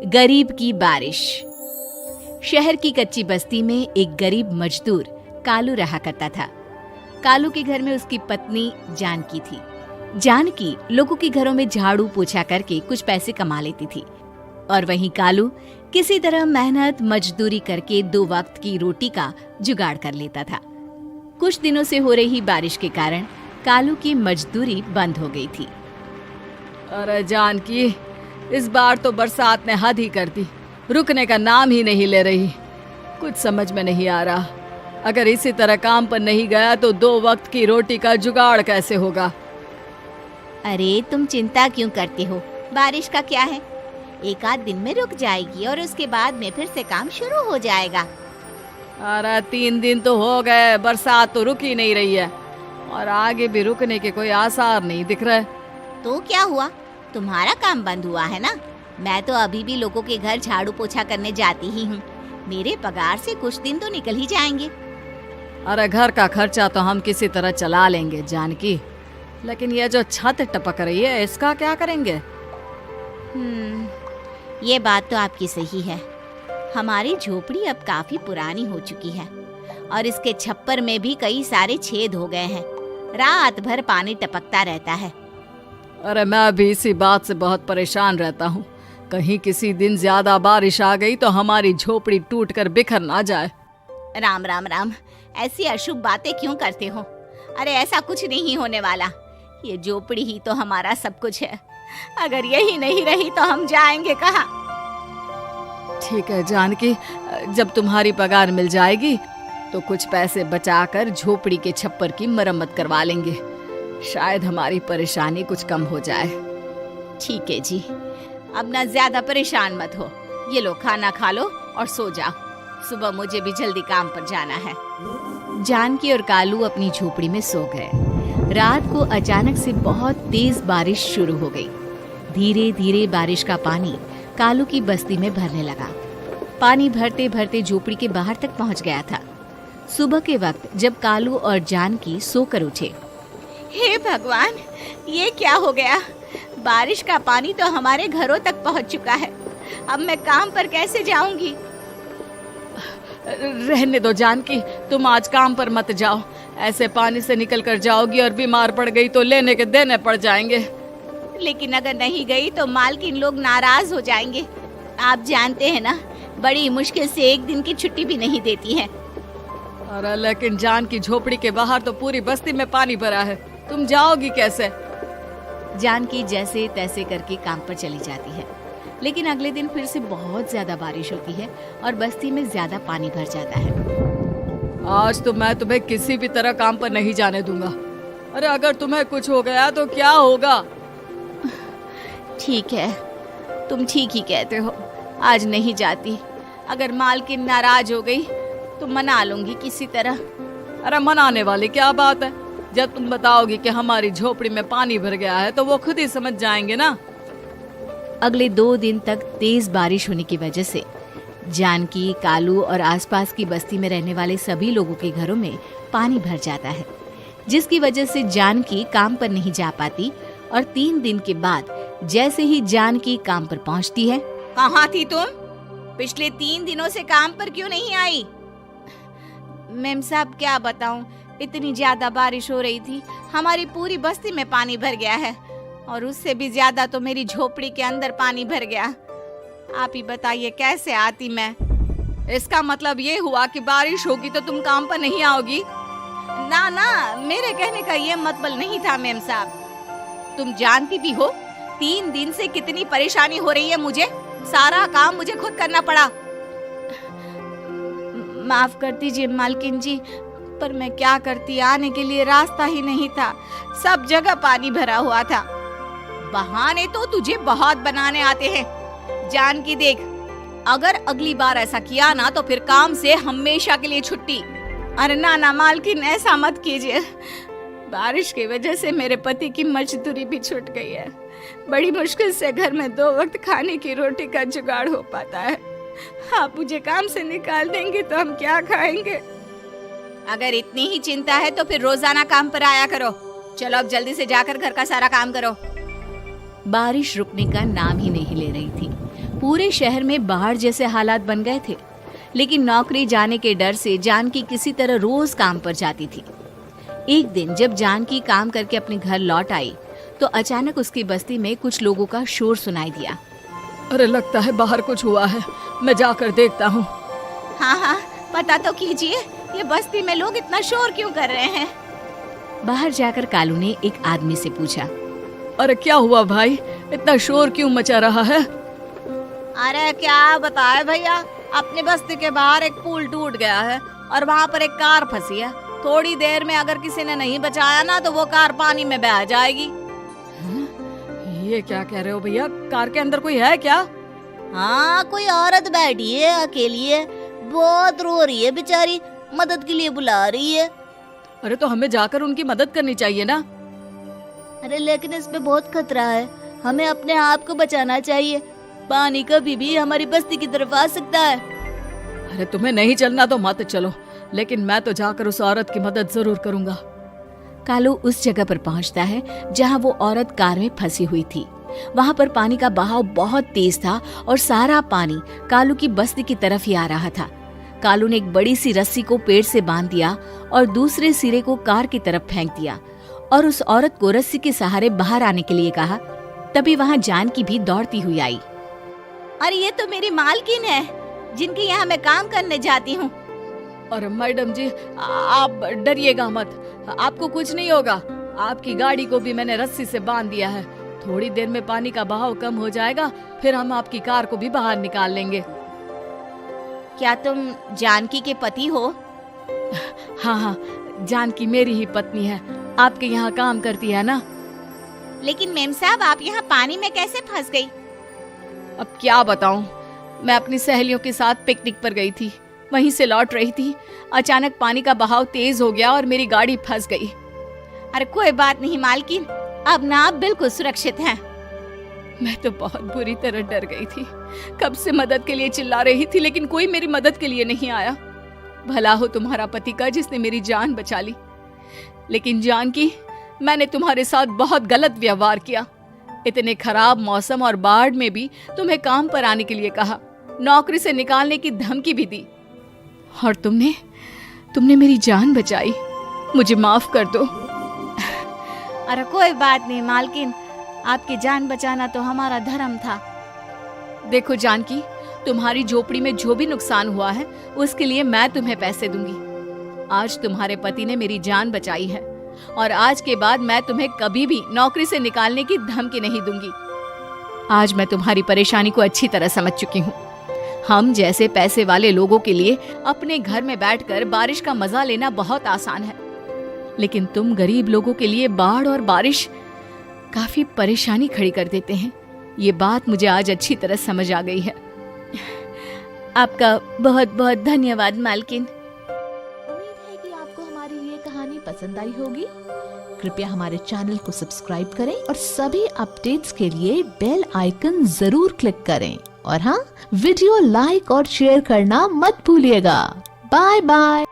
गरीब की बारिश। शहर की कच्ची बस्ती में एक गरीब मजदूर कालू रहा करता था। कालू के घर में उसकी पत्नी जानकी थी। जानकी लोगों के घरों में झाड़ू पोछा करके कुछ पैसे कमा लेती थी और वहीं कालू किसी तरह मेहनत मजदूरी करके 2 वक्त की रोटी का जुगाड़ कर लेता था। कुछ दिनों से हो रही बारिश के कारण कालू की मजदूरी बंद हो गई थी। अरे जानकी, इस बार तो बरसात ने हद ही कर दी, रुकने का नाम ही नहीं ले रही। कुछ समझ में नहीं आ रहा, अगर इसी तरह काम पर नहीं गया तो 2 वक्त की रोटी का जुगाड़ कैसे होगा। अरे तुम चिंता क्यों करते हो, बारिश का क्या है, 1 आध दिन में रुक जाएगी और उसके बाद में फिर से काम शुरू हो जाएगा। अरे 3 दिन तो हो गए, बरसात तो रुक ही नहीं रही है और आगे भी रुकने के कोई आसार नहीं दिख रहे। तो क्या हुआ, तुम्हारा काम बंद हुआ है ना? मैं तो अभी भी लोगों के घर झाड़ू पोछा करने जाती ही हूँ। मेरे पगार से कुछ दिन तो निकल ही जाएंगे। अरे घर का खर्चा तो हम किसी तरह चला लेंगे जानकी, लेकिन ये जो छत टपक रही है इसका क्या करेंगे? ये बात तो आपकी सही है। हमारी झोपड़ी अब काफी पुरानी हो चुकी है और इसके छप्पर में भी कई सारे छेद हो गए हैं। रात भर पानी टपकता रहता है। अरे मैं भी इसी बात से बहुत परेशान रहता हूँ। कहीं किसी दिन ज्यादा बारिश आ गई तो हमारी झोपड़ी टूटकर बिखर ना जाए। राम राम राम, ऐसी अशुभ बातें क्यों करते हो? अरे ऐसा कुछ नहीं होने वाला। ये झोपड़ी ही तो हमारा सब कुछ है। अगर यही नहीं रही तो हम जाएंगे कहाँ? ठीक है जानकी, जब तुम्हारी पगार मिल जाएगी तो कुछ पैसे बचाकर झोपड़ी के छप्पर की मरम्मत करवा लेंगे। शायद हमारी परेशानी कुछ कम हो जाए। ठीक है जी, अब ना ज्यादा परेशान मत हो। ये लो, खाना खा लो और सो जाओ। सुबह मुझे भी जल्दी काम पर जाना है। जानकी और कालू अपनी झोपड़ी में सो गए। रात को अचानक से बहुत तेज बारिश शुरू हो गई। धीरे धीरे बारिश का पानी कालू की बस्ती में भरने लगा। पानी भरते भरते झोपड़ी के बाहर तक पहुंच गया था। सुबह के वक्त जब कालू और जानकी सोकर उठे, हे भगवान, ये क्या हो गया? बारिश का पानी तो हमारे घरों तक पहुंच चुका है। अब मैं काम पर कैसे जाऊंगी? रहने दो जानकी, तुम आज काम पर मत जाओ। ऐसे पानी से निकल कर जाओगी और बीमार पड़ गई तो लेने के देने पड़ जाएंगे। लेकिन अगर नहीं गई तो मालकिन लोग नाराज हो जाएंगे। आप जानते हैं ना, बड़ी मुश्किल से 1 दिन की छुट्टी भी नहीं देती है। अरे लेकिन जानकी, झोपड़ी के बाहर तो पूरी बस्ती में पानी भरा है, तुम जाओगी कैसे? जानकी जैसे तैसे करके काम पर चली जाती है, लेकिन अगले दिन फिर से बहुत ज्यादा बारिश होती है और बस्ती में ज्यादा पानी भर जाता है। आज तो मैं तुम्हें किसी भी तरह काम पर नहीं जाने दूंगा। अरे अगर तुम्हें कुछ हो गया तो क्या होगा? ठीक है, तुम ठीक ही कहते हो। आज नहीं जाती। अगर मालकिन नाराज हो गई तो मना लूंगी किसी तरह। अरे मनाने वाली क्या बात है? जब तुम बताओगी कि हमारी झोपड़ी में पानी भर गया है तो वो खुद ही समझ जाएंगे ना। अगले 2 दिन तक तेज बारिश होने की वजह से जानकी, कालू और आसपास की बस्ती में रहने वाले सभी लोगों के घरों में पानी भर जाता है, जिसकी वजह से जानकी काम पर नहीं जा पाती। और 3 दिन के बाद जैसे ही जानकी काम पर पहुंचती है, कहाँ थी तुम? पिछले 3 दिनों से काम पर क्यों नहीं आई? मेम साहब, क्या बताऊं, इतनी ज्यादा बारिश हो रही थी, हमारी पूरी बस्ती में पानी भर गया है और उससे भी ज्यादा तो मेरी झोपड़ी के अंदर पानी भर गया। आप ही बताइए कैसे आती मैं? इसका मतलब ये हुआ कि बारिश होगी तो तुम काम पर नहीं आओगी? ना ना, मेरे कहने का ये मतलब नहीं था मेम साहब। तुम जानती भी हो 3 दिन से कितनी परेशानी हो रही है मुझे। सारा काम मुझे खुद करना पड़ा। माफ कर दीजिए मालकिन जी, पर मैं क्या करती, आने के लिए रास्ता ही नहीं था। सब जगह पानी भरा हुआ था। बहाने तो तुझे बहुत बनाने आते हैं। जानकी देख, अगर अगली बार ऐसा किया ना तो फिर काम से हमेशा के लिए छुट्टी। अरे ना ना मालकिन, ऐसा मत कीजिए। बारिश की वजह से मेरे पति की मजदूरी भी छूट गई है। बड़ी मुश्किल से घर में 2 वक्त खाने की रोटी का जुगाड़ हो पाता है। आप मुझे काम से निकाल देंगे तो हम क्या खाएंगे? अगर इतनी ही चिंता है तो फिर रोजाना काम पर आया करो। चलो अब जल्दी से जाकर घर का सारा काम करो। बारिश रुकने का नाम ही नहीं ले रही थी। पूरे शहर में बाढ़ जैसे हालात बन गए थे, लेकिन नौकरी जाने के डर से जानकी किसी तरह रोज काम पर जाती थी। एक दिन जब जानकी काम करके अपने घर लौट आई तो अचानक उसकी बस्ती में कुछ लोगों का शोर सुनाई दिया। अरे लगता है बाहर कुछ हुआ है, मैं जाकर देखता हूँ। हाँ हाँ, पता तो कीजिए, ये बस्ती में लोग इतना शोर क्यों कर रहे हैं? बाहर जाकर कालू ने एक आदमी से पूछा। अरे क्या हुआ भाई, इतना शोर क्यों मचा रहा है? अरे क्या बताए भैया, अपनी बस्ती के बाहर एक पुल टूट गया है और वहाँ पर एक कार फंसी है। थोड़ी देर में अगर किसी ने नहीं बचाया ना तो वो कार पानी में बह जाएगी। ये क्या कह रहे हो भैया, कार के अंदर कोई है क्या? हाँ, कोई औरत बैठी है, अकेली है, बहुत रो रही है बेचारी, मदद के लिए बुला रही है। अरे तो हमें जाकर उनकी मदद करनी चाहिए ना। अरे लेकिन इसमें बहुत खतरा है, हमें अपने आप को बचाना चाहिए। पानी कभी भी हमारी बस्ती की तरफ आ सकता है। अरे तुम्हें नहीं चलना तो मत चलो, लेकिन मैं तो जाकर उस औरत की मदद जरूर करूंगा। कालू उस जगह पर पहुंचता है जहां वो औरत कार में फंसी हुई थी। वहां पर पानी का बहाव बहुत तेज था और सारा पानी कालू की बस्ती की तरफ ही आ रहा था। कालू ने एक बड़ी सी रस्सी को पेड़ से बांध दिया और दूसरे सिरे को कार की तरफ फेंक दिया और उस औरत को रस्सी के सहारे बाहर आने के लिए कहा। तभी वहां जानकी भी दौड़ती हुई आई। अरे ये तो मेरी मालकिन है, जिनके यहाँ मैं काम करने जाती हूँ। अरे मैडम जी, आप डरिएगा मत, आपको कुछ नहीं होगा। आपकी गाड़ी को भी मैंने रस्सी से बांध दिया है। थोड़ी देर में पानी का बहाव कम हो जाएगा, फिर हम आपकी कार को भी बाहर निकाल लेंगे। क्या तुम जानकी के पति हो? हाँ हाँ, जानकी मेरी ही पत्नी है, आपके यहाँ काम करती है ना। लेकिन मेम साहब, आप यहाँ पानी में कैसे फंस गई? अब क्या बताऊं, मैं अपनी सहेलियों के साथ पिकनिक पर गई थी, वहीं से लौट रही थी। अचानक पानी का बहाव तेज हो गया और मेरी गाड़ी फंस गई। अरे कोई बात नहीं मालकिन, अब ना आप बिल्कुल सुरक्षित हैं। मैं तो बहुत बुरी तरह डर गई थी, कब से मदद के लिए चिल्ला रही थी, लेकिन कोई मेरी मदद के लिए नहीं आया। भला हो तुम्हारा पति का जिसने मेरी जान बचा ली। लेकिन जानकी, मैंने तुम्हारे साथ बहुत गलत व्यवहार किया। इतने खराब मौसम और बाढ़ में भी तुम्हें काम पर आने के लिए कहा, नौकरी से निकालने की धमकी भी दी, और तुमने मेरी जान बचाई। मुझे माफ कर दो। अरे कोई बात नहीं मालकिन, आपकी जान बचाना तो हमारा धर्म था। देखो जानकी, तुम्हारी झोपड़ी में जो भी नुकसान हुआ है उसके लिए मैं तुम्हें पैसे दूंगी। आज तुम्हारे पति ने मेरी जान बचाई है और आज के बाद मैं तुम्हें कभी भी नौकरी से निकालने की धमकी नहीं दूंगी। आज मैं तुम्हारी परेशानी को अच्छी तरह समझ चुकी हूँ। हम जैसे पैसे वाले लोगों के लिए अपने घर में बैठकर बारिश का मजा लेना बहुत आसान है, लेकिन तुम गरीब लोगों के लिए बाढ़ और बारिश काफी परेशानी खड़ी कर देते हैं। ये बात मुझे आज अच्छी तरह समझ आ गई है। आपका बहुत बहुत धन्यवाद मालकिन। उम्मीद है कि आपको हमारी ये कहानी पसंद आई होगी। कृपया हमारे चैनल को सब्सक्राइब करें और सभी अपडेट्स के लिए बेल आइकन जरूर क्लिक करें। और हाँ, वीडियो लाइक और शेयर करना मत भूलिएगा। Bye bye.